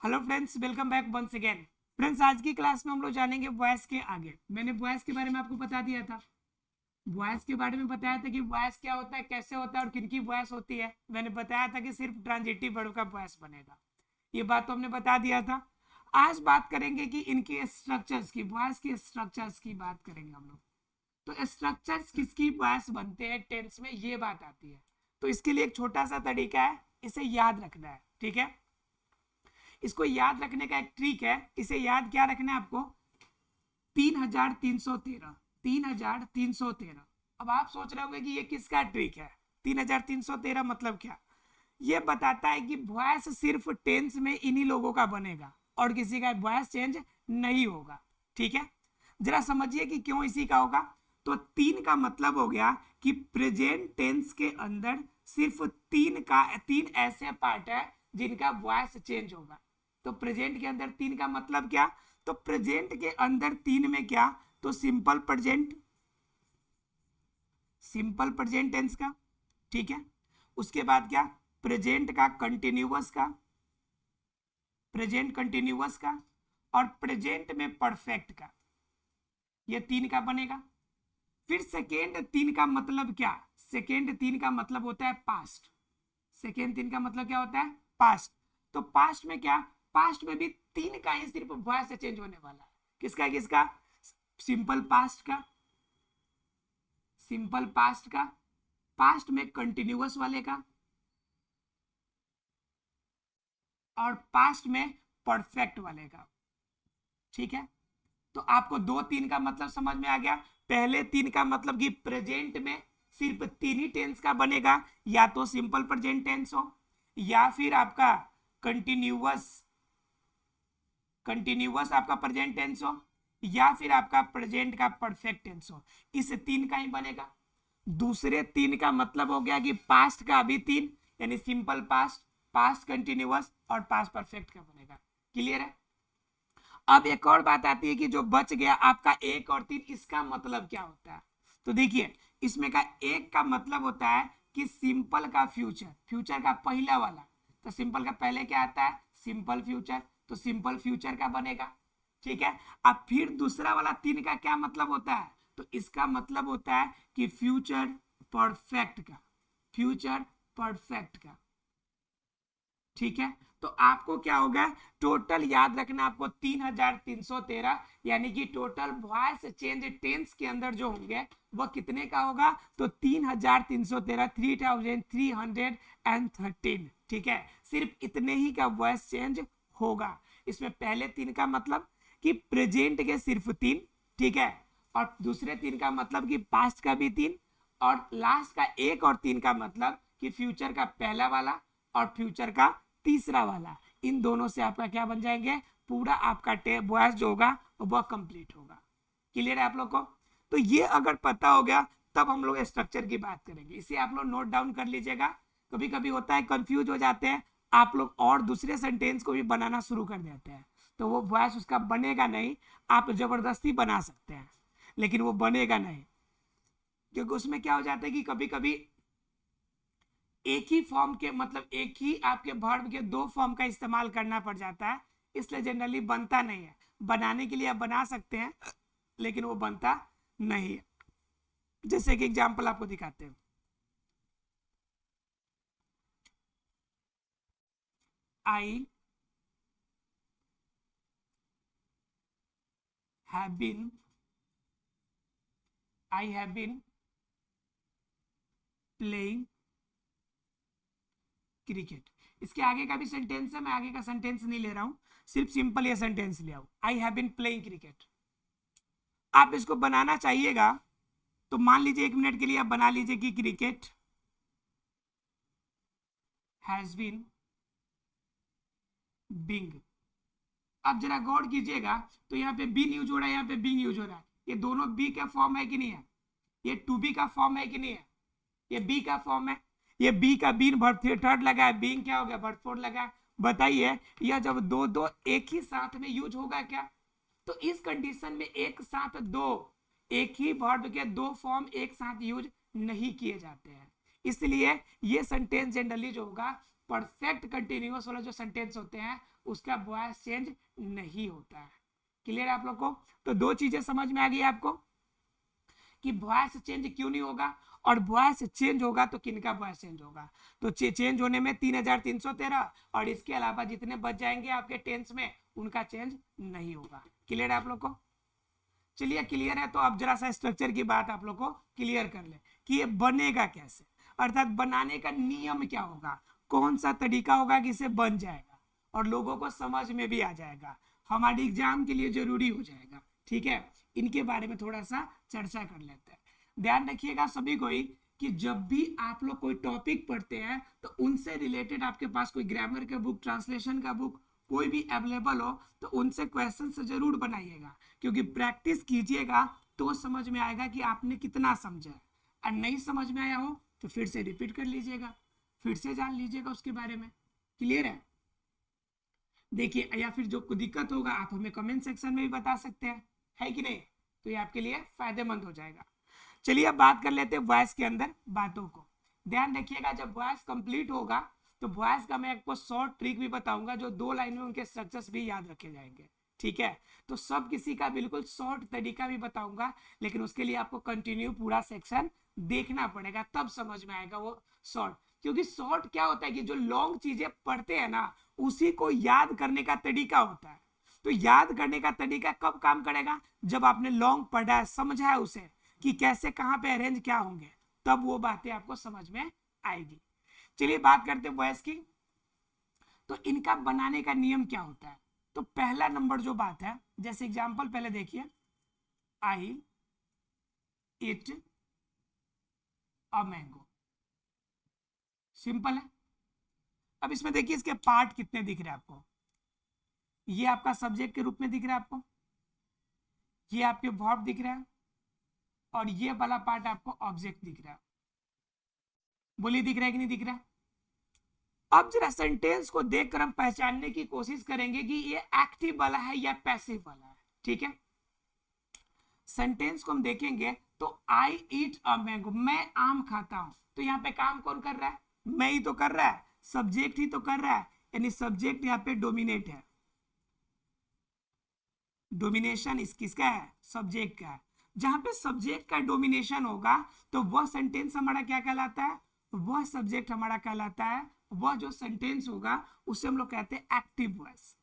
Hello friends, welcome back once again. Friends, आज की class में हम लोग जानेंगे वॉइस के आगे। मैंने वॉइस के बारे में आपको बता दिया था। वॉइस के बारे में बताया था कि वॉइस क्या होता है, कैसे होता है और किनकी वॉइस होती है। मैंने बताया था कि सिर्फ ट्रांजिटिव वर्ब का वॉइस बनेगा। ये बात तो हमने बता दिया था। आज बात करेंगे कि इनके स्ट्रक्चर्स की, वॉइस के स्ट्रक्चर्स की बात करेंगे हम लोग। तो स्ट्रक्चर्स किसकी वॉइस बनते हैं टेंस में, ये बात आती है। तो इसके लिए एक छोटा सा तरीका है, इसे याद रखना है। ठीक है, इसको याद रखने का एक ट्रिक है। इसे याद क्या रखना है आपको? 3313, 3313। अब आप सोच रहे होंगे कि ये किसका ट्रिक है? 3313 मतलब क्या? ये बताता है कि वॉइस सिर्फ टेंस में इन्हीं लोगों का बनेगा और किसी का वॉइस चेंज नहीं होगा। ठीक है, जरा समझिए कि क्यों इसी का होगा। तो तीन का मतलब हो गया कि प्रेजेंट टेंस के अंदर सिर्फ तीन ऐसे पार्ट है जिनका वॉइस चेंज होगा। तो प्रेजेंट के अंदर तीन का मतलब क्या? तो प्रेजेंट के अंदर तीन में क्या? तो simple present, simple present tense का। ठीक है, उसके बाद क्या? प्रेजेंट का कंटिन्यूअस का, प्रेजेंट कंटिन्यूअस का, और प्रेजेंट में परफेक्ट का। ये तीन का बनेगा। फिर सेकेंड तीन का मतलब क्या? सेकेंड तीन का मतलब होता है पास्ट। सेकेंड तीन का मतलब क्या होता है? पास्ट। तो पास्ट में क्या? पास्ट में भी तीन का ही सिर्फ वॉइस से चेंज होने वाला है। किसका किसका? सिंपल पास्ट का, सिंपल पास्ट का, पास्ट में कंटिन्यूअस वाले का, और पास्ट में परफेक्ट वाले का। ठीक है, तो आपको दो तीन का मतलब समझ में आ गया। पहले तीन का मतलब कि प्रेजेंट में सिर्फ तीन ही टेंस का बनेगा, या तो सिंपल प्रेजेंट टेंस हो, या फिर आपका कंटिन्यूअस, कंटिन्यूअस आपका प्रेजेंट टेंस हो, या फिर आपका प्रेजेंट का परफेक्ट टेंस हो। इस तीन का ही बनेगा। दूसरे तीन का मतलब हो गया कि पास्ट का भी तीन, यानी सिंपल पास्ट, पास्ट कंटिन्यूअस और पास्ट परफेक्ट का बनेगा। क्लियर है? अब एक और बात आती है कि जो बच गया आपका एक और तीन, इसका मतलब क्या होता है? तो देखिए, इसमें का एक का मतलब होता है कि सिंपल का फ्यूचर, फ्यूचर का पहला वाला। तो सिंपल का पहले क्या आता है? Simple future. तो सिंपल फ्यूचर का बनेगा। ठीक है, अब फिर दूसरा वाला तीन का क्या मतलब होता है? तो इसका मतलब होता है कि फ्यूचर परफेक्ट का, फ्यूचर परफेक्ट का। ठीक है, तो आपको क्या होगा? टोटल याद रखना आपको 3313, यानी कि टोटल वॉइस चेंज टेंस के अंदर जो होंगे वह कितने का होगा? तो 3313, 3313। ठीक है, सिर्फ इतने ही का वॉइस चेंज होगा। इसमें पहले तीन का मतलब कि प्रेजेंट के सिर्फ तीन, ठीक है, और दूसरे तीन का मतलब कि पास्ट का भी तीन, और लास्ट का एक और तीन का मतलब कि फ्यूचर का पहला वाला और फ्यूचर का तीसरा वाला। इन दोनों से आपका क्या बन जाएंगे? पूरा आपका वॉइस जो होगा वह कंप्लीट होगा। क्लियर है आप लोग को? तो ये अगर पता हो गया तब हम लोग स्ट्रक्चर की बात करेंगे। इसे आप लोग नोट डाउन कर लीजिएगा। कभी कभी होता है कंफ्यूज हो जाते हैं आप लोग और दूसरे सेंटेंस को भी बनाना शुरू कर देते हैं, तो वो वॉइस उसका बनेगा नहीं। आप जबरदस्ती बना सकते हैं लेकिन वो बनेगा नहीं, क्योंकि उसमें क्या हो जाता है कि कभी कभी एक ही फॉर्म के, मतलब एक ही आपके वर्ब के दो फॉर्म का इस्तेमाल करना पड़ जाता है, इसलिए जनरली बनता नहीं है। बनाने के लिए आप बना सकते हैं लेकिन वो बनता नहीं है। जैसे कि एग्जांपल आपको दिखाते हैं। I have been, I have been playing cricket. इसके आगे का भी सेंटेंस है, मैं आगे का सेंटेंस नहीं ले रहा हूं, सिर्फ सिंपल ये सेंटेंस ले आओ, I have been playing cricket. आप इसको बनाना चाहिएगा तो मान लीजिए 1 मिनट के लिए आप बना लीजिए कि क्रिकेट हैज बीन बिंग। अब जरा गौर कीजिएगा, तो यहाँ पे बीन यूज हो रहा है, यहाँ पे बिंग यूज हो रहा है। ये दोनों बी का फॉर्म है कि नहीं है? ये टू बी का फॉर्म है कि नहीं है? ये बी का फॉर्म है। ये बी का बीन वर्ब थर्ड लगा है, बीइंग क्या हो गया? वर्ब फोर्थ लगा है। बताइए यह जब दो दो एक ही साथ में यूज होगा क्या? तो इस कंडीशन में एक साथ दो, एक ही वर्ब के दो फॉर्म एक साथ यूज नहीं किए जाते हैं। इसलिए ये सेंटेंस जनरली जो होगा, परफेक्ट कंटिन्यूअस वाला जो सेंटेंस होते हैं उसका वॉइस चेंज नहीं होता है। क्लियर है आप लोग को? तो दो चीजें समझ में आ गई आपको कि वॉइस चेंज क्यों नहीं होगा, और वॉइस चेंज होगा तो किनका वॉइस चेंज होगा। तो चेंज होने में 3313 और इसके अलावा जितने बच जाएंगे आपके टेंस में उनका चेंज नहीं होगा। क्लियर है आप लोग को? चलिए क्लियर है तो अब जरा सा स्ट्रक्चर की बात आप लोग को क्लियर कर ले कि ये बनेगा कैसे, अर्थात बनाने का नियम क्या होगा, कौन सा तरीका होगा कि इसे बन जाएगा और लोगों को समझ में भी आ जाएगा, हमारे एग्जाम के लिए जरूरी हो जाएगा। ठीक है, इनके बारे में थोड़ा सा चर्चा कर लेते हैं। ध्यान रखिएगा सभी को ही कि जब भी आप लोग कोई टॉपिक पढ़ते हैं तो उनसे रिलेटेड आपके पास कोई ग्रामर का बुक, ट्रांसलेशन का बुक कोई भी अवेलेबल हो तो उनसे क्वेश्चन जरूर बनाइएगा, क्योंकि प्रैक्टिस कीजिएगा तो समझ में आएगा कि आपने कितना समझा है। और नहीं समझ में आया हो तो फिर से रिपीट कर लीजिएगा, फिर से जान लीजिएगा उसके बारे में। क्लियर है? देखिए, या फिर जो दिक्कत होगा आप हमें कमेंट सेक्शन में भी बता सकते हैं, है कि नहीं? तो ये आपके लिए फायदेमंद हो जाएगा। चलिए अब बात कर लेते हैं वॉइस के अंदर बातों को। ध्यान रखिएगा जब वॉइस कंप्लीट होगा तो वॉइस का मैं आपको शॉर्ट ट्रिक भी बताऊंगा, जो 2 लाइन में उनके स्ट्रक्चर्स भी याद रखे जाएंगे। ठीक है, तो सब किसी का बिल्कुल शॉर्ट तरीका भी बताऊंगा, लेकिन उसके लिए आपको कंटिन्यू पूरा सेक्शन देखना पड़ेगा, तब समझ में आएगा वो शॉर्ट। क्योंकि शॉर्ट क्या होता है कि जो लॉन्ग चीजें पढ़ते हैं ना उसी को याद करने का तरीका होता है। तो याद करने का तरीका कब काम करेगा? जब आपने लॉन्ग पढ़ा है, समझा है उसे कि कैसे कहाँ पे अरेंज क्या होंगे, तब वो बातें आपको समझ में आएगी। चलिए बात करते हैं वॉइस की। तो इनका बनाने का नियम क्या होता है? तो पहला नंबर जो बात है, जैसे एग्जांपल पहले देखिए, आई इट अ मैंगो, सिंपल है। अब इसमें देखिए इसके पार्ट कितने दिख रहे हैं आपको। ये आपका सब्जेक्ट के रूप में दिख रहा है आपको, ये आपके वर्ब दिख रहा है, और ये वाला पार्ट आपको ऑब्जेक्ट दिख रहा है। बोलिए दिख रहा है कि नहीं दिख रहा है? अब जरा सेंटेंस को देखकर हम पहचानने की कोशिश करेंगे कि ये एक्टिव वाला है या पैसिव वाला है। ठीक है, सेंटेंस को हम देखेंगे तो आई ईट अ मैंगो, मैं आम खाता हूं, तो यहाँ पे काम कौन कर रहा है? मैं ही तो कर रहा है, सब्जेक्ट ही तो कर रहा है, यानी सब्जेक्ट यहाँ पे डोमिनेट है। डोमिनेशन इस किसका है? सब्जेक्ट का है। जहां पे सब्जेक्ट का डोमिनेशन होगा तो वह सेंटेंस हमारा क्या कहलाता है? वह सब्जेक्ट हमारा कहलाता है, वह जो सेंटेंस होगा उसे हम लोग कहते हैं एक्टिव वॉइस।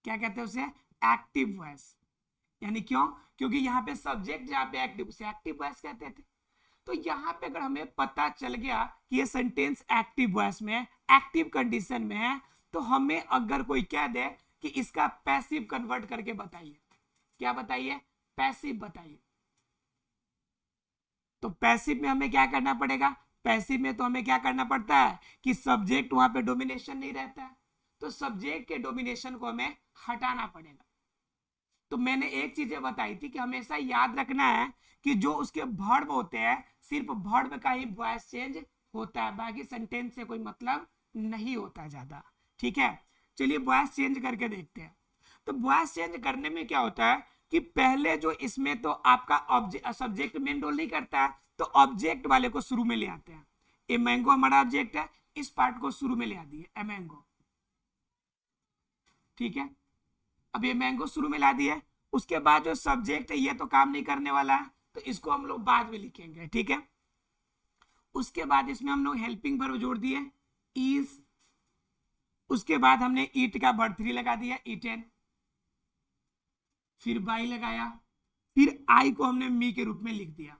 क्या कहते हैं उसे? Active voice. यानी क्यों? क्योंकि यहाँ पे सब्जेक्ट जहाँ पे एक्टिव, उसे एक्टिव वॉइस कहते थे। तो यहाँ पे अगर हमें पता चल गया कि ये सेंटेंस एक्टिव वॉइस में है, एक्टिव कंडीशन में है, तो हमें अगर कोई कह दे कि इसका पैसिव कन्वर्ट करके बताइए, क्या बताइए? पैसिव बताइए, तो पैसिव में हमें क्या करना पड़ेगा? पैसिव में तो हमें क्या करना पड़ता है कि सब्जेक्ट वहां पे डोमिनेशन नहीं रहता है, तो सब्जेक्ट के डोमिनेशन को हमें हटाना पड़ेगा। तो मैंने एक चीज बताई थी कि हमेशा याद रखना है कि जो उसके वर्ब होते हैं सिर्फ वर्ब का ही वॉइस चेंज होता है, बाकी सेंटेंस से कोई मतलब नहीं होता ज्यादा। ठीक है, चलिए वॉइस चेंज करके देखते हैं। तो वॉइस चेंज करने में क्या होता है कि पहले जो इसमें तो आपका सब्जेक्ट मेन रोल नहीं करता है, तो ऑब्जेक्ट वाले को शुरू में ले आते हैं। ए मैंगो हमारा ऑब्जेक्ट है, इस पार्ट को शुरू में ले आ दिए, ए मैंगो। ठीक है, अब ये मैंगो शुरू में ला दिए, उसके बाद जो सब्जेक्ट है ये तो काम नहीं करने वाला है, तो इसको हम लोग बाद में लिखेंगे। ठीक है, उसके बाद इसमें हम लोग हेल्पिंग वर्ब जोड़ दिए, इज। उसके बाद हमने ईट का वर्ब 3 लगा दिया, ईटेन। फिर बाई लगाया, फिर आई को हमने मी के रूप में लिख दिया।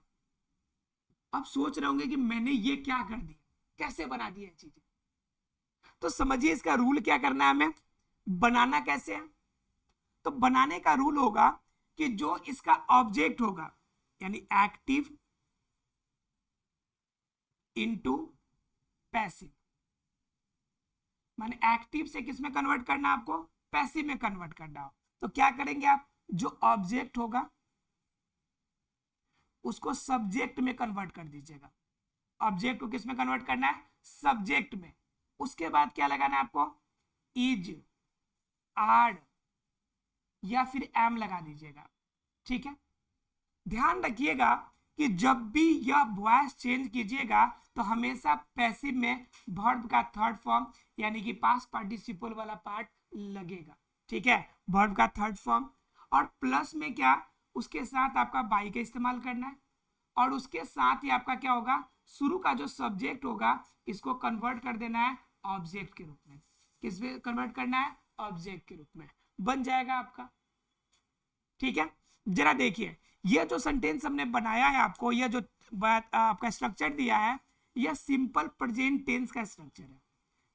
अब सोच रहे होंगे कि मैंने ये क्या कर दिया, कैसे बना दिया चीजें। तो समझिए इसका रूल क्या करना है हमें, बनाना कैसे है। तो बनाने का रूल होगा कि जो इसका ऑब्जेक्ट होगा, यानी एक्टिव इनटू पैसिव, माने एक्टिव से किस में कन्वर्ट करना, आपको पैसिव में कन्वर्ट करना हो। तो क्या करेंगे आप, जो ऑब्जेक्ट होगा उसको सब्जेक्ट में कन्वर्ट कर दीजिएगा। ऑब्जेक्ट को किस में कन्वर्ट करना है? सब्जेक्ट में। उसके बाद क्या लगाना है आपको? इज, आर या फिर एम लगा दीजिएगा। ठीक है, ध्यान रखिएगा कि जब भी यह वॉइस चेंज कीजिएगा तो हमेशा पैसिव में वर्ब का थर्ड फॉर्म यानी कि पास्ट पार्टिसिपल वाला पार्ट लगेगा। ठीक है, वर्ब का थर्ड फॉर्म, और प्लस में क्या, उसके साथ आपका बाई का इस्तेमाल करना है, और उसके साथ ही आपका क्या होगा, शुरू का जो सब्जेक्ट होगा इसको कन्वर्ट कर देना है ऑब्जेक्ट के रूप में। किस में कन्वर्ट करना है, ऑब्जेक्ट के रूप में, बन जाएगा आपका। ठीक है, जरा देखिए ये जो सेंटेंस हमने बनाया है आपको, यह जो बात आपका स्ट्रक्चर दिया है, यह सिंपल प्रेजेंट टेंस का स्ट्रक्चर है।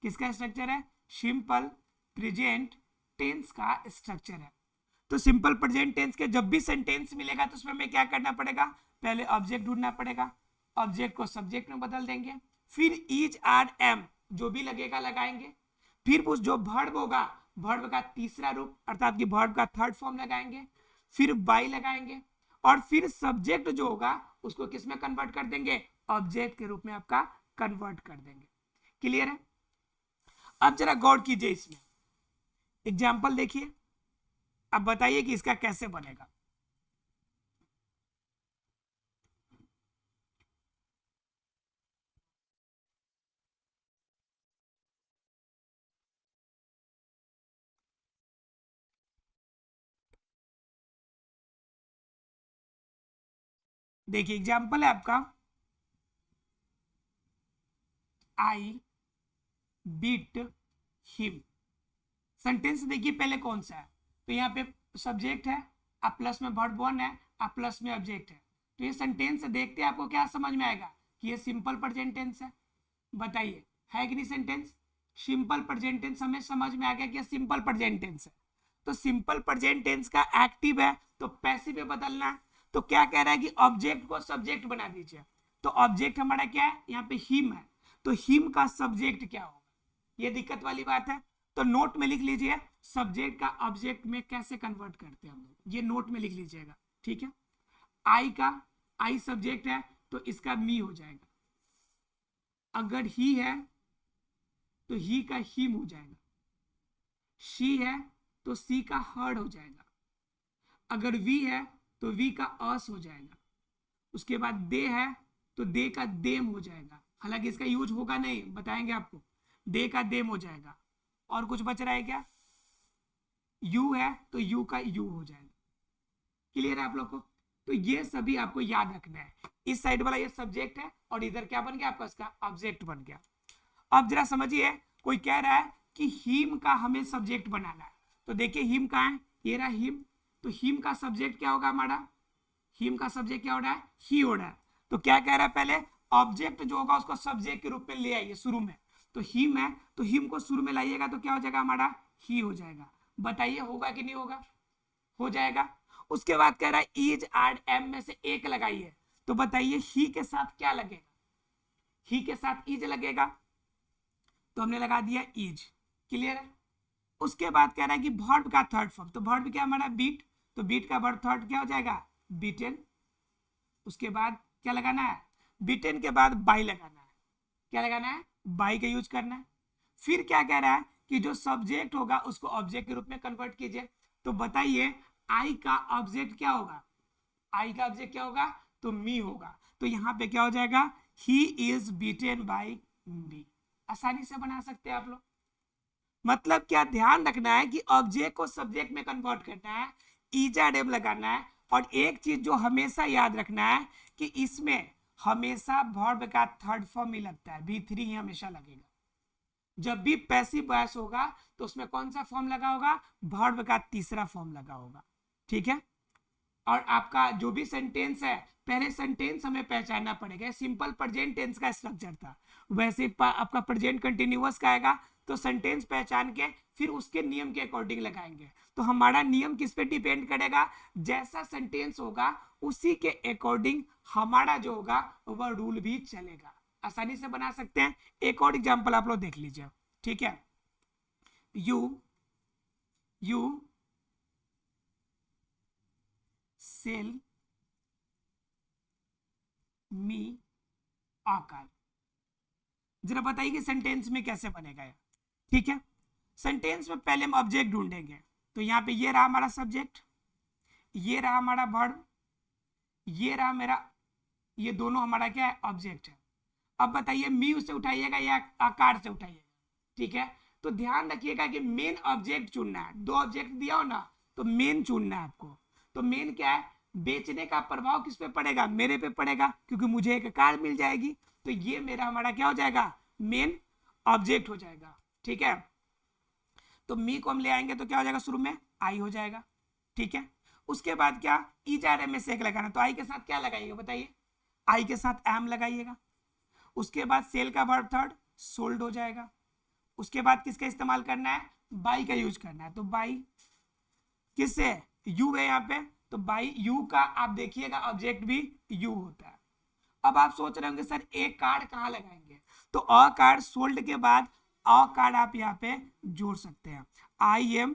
किसका स्ट्रक्चर है, सिंपल प्रेजेंट टेंस का स्ट्रक्चर है। तो सिंपल प्रेजेंट टेंस के जब भी सेंटेंस मिलेगा तो उसमें हमें क्या करना पड़ेगा, पहले ऑब्जेक्ट ढूंढना पड़ेगा, ऑब्जेक्ट को सब्जेक्ट में बदल देंगे, फिर इज आर एम जो भी लगेगा लगाएंगे, फिर उस जो वर्ब होगा वर्ब का तीसरा रूप अर्थात कि वर्ब का थर्ड फॉर्म लगाएंगे, फिर बाई लगाएंगे, और फिर सब्जेक्ट जो होगा उसको किस में कन्वर्ट कर देंगे, ऑब्जेक्ट के रूप में आपका कन्वर्ट कर देंगे। क्लियर है? अब जरा गौर कीजिए, इसमें एग्जाम्पल देखिए, अब बताइए कि इसका कैसे बनेगा। देखिए एग्जाम्पल है आपका, आई बीट हिम। सेंटेंस देखिए पहले कौन सा है, तो यहाँ पे सब्जेक्ट है, अब प्लस में वर्ब वन है, अब प्लस में ऑब्जेक्ट है। तो ये सेंटेंस देखते हैं आपको क्या समझ में आएगा कि ये सिंपल प्रेजेंट टेंस है। बताइए है कि नहीं, सेंटेंस सिंपल प्रेजेंट टेंस हमें समझ में आ गया कि ये सिंपल प्रेजेंट टेंस है। तो सिंपल प्रेजेंट टेंस का एक्टिव है तो पैसिव में बदलना है। तो क्या कह रहा है कि ऑब्जेक्ट को सब्जेक्ट बना दीजिए। तो ऑब्जेक्ट हमारा क्या है, यहाँ पे हिम है, तो हिम का सब्जेक्ट क्या होगा, ये दिक्कत वाली बात है। तो नोट में लिख लीजिए सब्जेक्ट का ऑब्जेक्ट में कैसे कन्वर्ट करते हैं हम लोग, ये नोट में लिख लीजिएगा। ठीक है, आई का, आई सब्जेक्ट है तो इसका मी हो जाएगा, अगर ही है तो ही का हिम हो जाएगा, शी है तो सी का हर्ड हो जाएगा, अगर वी है तो वी का अस हो जाएगा, उसके बाद दे है तो दे का देम हो जाएगा, हालांकि इसका यूज होगा नहीं, बताएंगे आपको, दे का देम हो जाएगा। और कुछ बच रहा है क्या, यू है तो यू का यू हो जाएगा। क्लियर है आप लोग को? तो ये सभी आपको याद रखना है। इस साइड वाला ये सब्जेक्ट है और इधर क्या बन गया आपका, इसका ऑब्जेक्ट बन गया। अब जरा समझिए, कोई कह रहा है कि हिम का हमें सब्जेक्ट बनाना है, तो देखिए हिम कहाँ है, ये रहा हिम, तो हिम का सब्जेक्ट क्या होगा हमारा, हिम का सब्जेक्ट क्या हो रहा है, ही हो रहा है। तो क्या कह रहा है, पहले ऑब्जेक्ट जो होगा उसको सब्जेक्ट के रूप में ले आइए शुरू में, तो हिम है तो हिम को शुरू में लाइएगा तो क्या हो जाएगा हमारा, ही हो जाएगा। बताइए होगा कि नहीं होगा, हो जाएगा। उसके बाद कह रहा है इज आर एम में से एक लगाइए, तो बताइए ही के साथ क्या लगेगा, ही के साथ इज लगेगा, तो हमने लगा दिया इज। क्लियर है? उसके बाद कह रहा है कि वर्ब का थर्ड फॉर्म, तो वर्ब क्या हमारा बीट, तो बीट का वर्ब थर्ड क्या हो जाएगा, बीटेन। उसके बाद क्या लगाना है, बीटेन के बाद बाई लगाना है, क्या लगाना है, बाई का यूज करना है। फिर क्या कह रहा है कि जो सब्जेक्ट होगा उसको ऑब्जेक्ट के रूप में कन्वर्ट कीजिए, तो बताइए आई का ऑब्जेक्ट क्या होगा, आई का ऑब्जेक्ट क्या होगा, तो मी होगा, तो यहाँ पे क्या हो जाएगा, ही इज बीटेन बाई मी। आसानी से बना सकते हैं आप लोग। मतलब क्या ध्यान रखना है कि ऑब्जेक्ट को सब्जेक्ट में कन्वर्ट करना है, ईजाडेम लगाना है, और एक चीज जो हमेशा याद रखना है कि इसमें हमेशा वर्ब का थर्ड फॉर्म ही लगता है, V3 ही हमेशा लगेगा। जब भी पैसिव वॉइस होगा तो उसमें कौन सा फॉर्म लगा होगा, वर्ब का तीसरा फॉर्म लगा होगा। ठीक है, और आपका जो भी सेंटेंस है, पहले सेंटेंस हमें पहचानना पड़ेगा। सिंपल प्रेजेंट टेंस का स्ट्रक्चर था, वैसे आपका प्रेजेंट कंटिन्यूअस का आएगा, तो सेंटेंस पहचान के फिर उसके नियम के अकॉर्डिंग लगाएंगे। तो हमारा नियम किस पे डिपेंड करेगा, जैसा सेंटेंस होगा उसी के अकॉर्डिंग हमारा जो होगा वह रूल भी चलेगा। आसानी से बना सकते हैं। एक और एग्जांपल आप लोग देख लीजिए। ठीक है, you cell me a car. जरा बताइए कि सेंटेंस में कैसे बनेगा ये। ठीक है, सेंटेंस में पहले हम ऑब्जेक्ट ढूंढेंगे, तो यहाँ पे ये रहा हमारा सब्जेक्ट, ये रहा हमारा वर्ब, ये रहा मेरा ये दोनों हमारा क्या है, ऑब्जेक्ट है। अब बताइए मी से उठाइएगा या आकार से उठाइएगा, ठीक है। तो ध्यान रखिएगा कि मेन ऑब्जेक्ट चुनना है, दो ऑब्जेक्ट दिया हो ना तो मेन चुनना है आपको। तो मेन क्या है, बेचने का प्रभाव किस पे पड़ेगा, मेरे पे पड़ेगा, क्योंकि मुझे एक कार मिल जाएगी। तो ये मेरा हमारा क्या हो जाएगा, मेन ऑब्जेक्ट हो जाएगा, ठीक है। तो मी को हम ले आएंगे तो क्या हो जाएगा, शुरू में आई हो जाएगा, ठीक है। उसके बाद क्या, ई जा रहे में से एक लगाना, तो आई के साथ क्या लगाइएगा बताइए, आई के साथ एम लगाइएगा। उसके बाद सेल का वर्ब थर्ड सोल्ड हो जाएगा। उसके बाद किसका इस्तेमाल करना है, बाई का यूज करना है। तो बाई किससे, यू है यहाँ पे, तो बाई यू का आप देखिएगा ऑब्जेक्ट भी यू होता है। अब आप सोच रहे होंगे सर एक कार्ड कहाँ लगाएंगे, तो अ कार्ड सोल्ड के बाद अ कार्ड आप यहाँ पे जोड़ सकते हैं, I am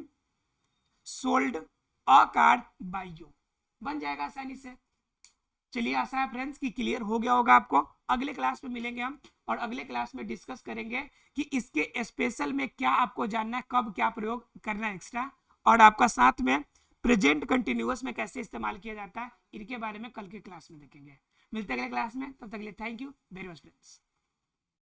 sold a card by you, बन जाएगा आसानी से। चलिए आशा है फ्रेंड्स कि क्लियर हो गया होगा आपको। अगले क्लास में मिलेंगे हम और अगले क्लास में डिस्कस करेंगे कि इसके स्पेशल में क्या आपको जानना है, कब क्या प्रयोग करना है एक्स्ट्रा, और आपका साथ में प्रेजेंट कंटिन्यूअस में कैसे इस्तेमाल किया जाता है, इनके बारे में कल के क्लास में देखेंगे। मिलते हैं अगले क्लास में, तब तक के लिए thank you very much friends.